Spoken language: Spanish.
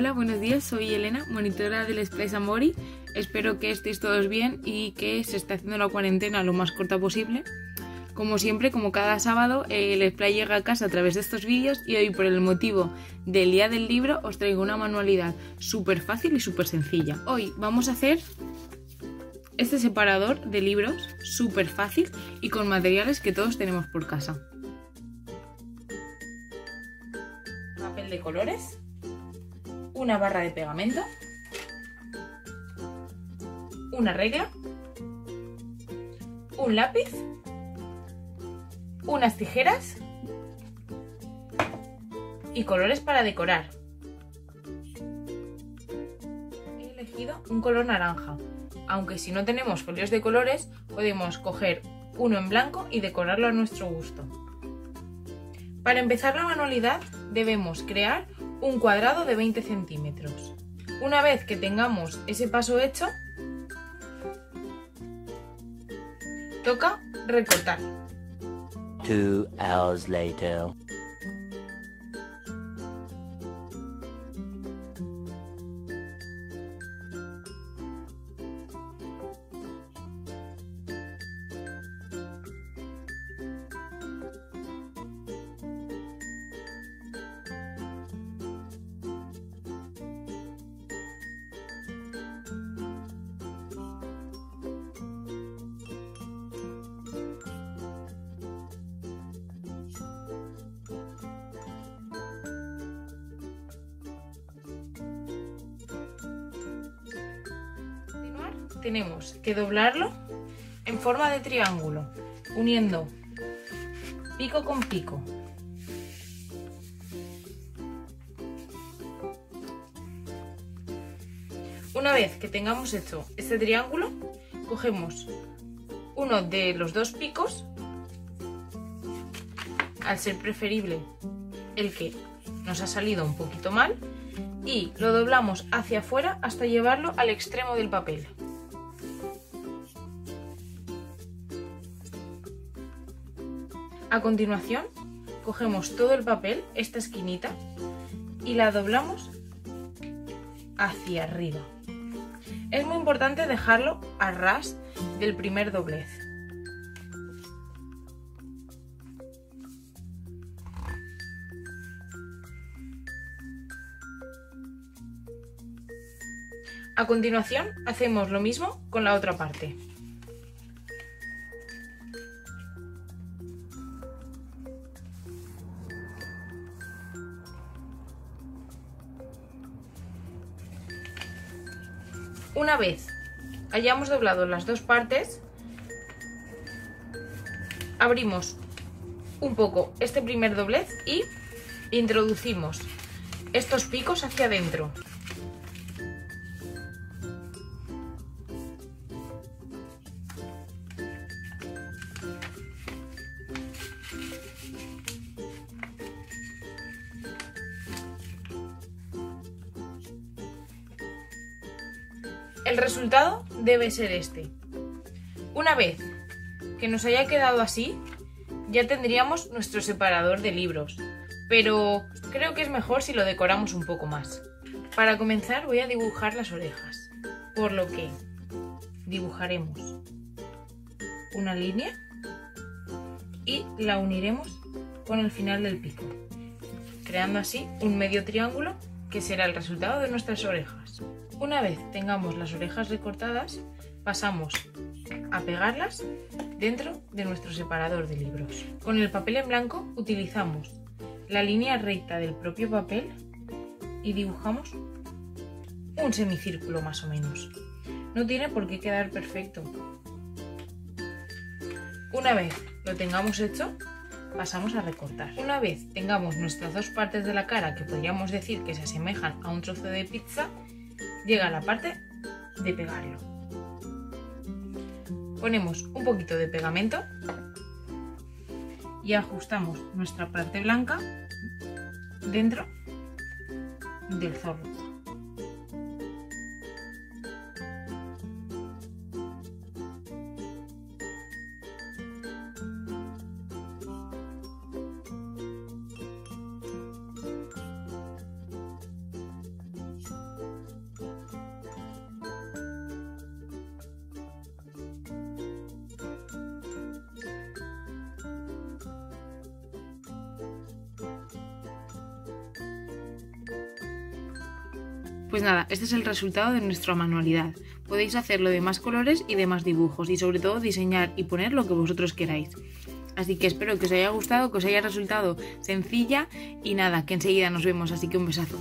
Hola, buenos días, soy Elena, monitora del Splash Mori. Espero que estéis todos bien y que se esté haciendo la cuarentena lo más corta posible. Como siempre, como cada sábado, el Splash llega a casa a través de estos vídeos y hoy, por el motivo del Día del Libro, os traigo una manualidad súper fácil y súper sencilla. Hoy vamos a hacer este separador de libros súper fácil y con materiales que todos tenemos por casa. Papel de colores, una barra de pegamento, una regla, un lápiz, unas tijeras y colores para decorar. He elegido un color naranja, aunque si no tenemos folios de colores podemos coger uno en blanco y decorarlo a nuestro gusto. Para empezar la manualidad debemos crear un cuadrado de 20 centímetros. Una vez que tengamos ese paso hecho, toca recortar. 2 hours later. Tenemos que doblarlo en forma de triángulo, uniendo pico con pico. Una vez que tengamos hecho este triángulo, cogemos uno de los dos picos, al ser preferible el que nos ha salido un poquito mal, y lo doblamos hacia afuera hasta llevarlo al extremo del papel. A continuación, cogemos todo el papel, esta esquinita, y la doblamos hacia arriba. Es muy importante dejarlo a ras del primer doblez. A continuación, hacemos lo mismo con la otra parte. Una vez hayamos doblado las dos partes, abrimos un poco este primer doblez y introducimos estos picos hacia adentro. El resultado debe ser este. Una vez que nos haya quedado así, ya tendríamos nuestro separador de libros, pero creo que es mejor si lo decoramos un poco más. Para comenzar voy a dibujar las orejas, por lo que dibujaremos una línea y la uniremos con el final del pico, creando así un medio triángulo que será el resultado de nuestras orejas. Una vez tengamos las orejas recortadas, pasamos a pegarlas dentro de nuestro separador de libros. Con el papel en blanco utilizamos la línea recta del propio papel y dibujamos un semicírculo más o menos. No tiene por qué quedar perfecto. Una vez lo tengamos hecho, pasamos a recortar. Una vez tengamos nuestras dos partes de la cara que podríamos decir que se asemejan a un trozo de pizza, llega la parte de pegarlo. Ponemos un poquito de pegamento y ajustamos nuestra parte blanca dentro del zorro. Pues nada, este es el resultado de nuestra manualidad. Podéis hacerlo de más colores y de más dibujos y sobre todo diseñar y poner lo que vosotros queráis. Así que espero que os haya gustado, que os haya resultado sencilla y nada, que enseguida nos vemos, así que un besazo.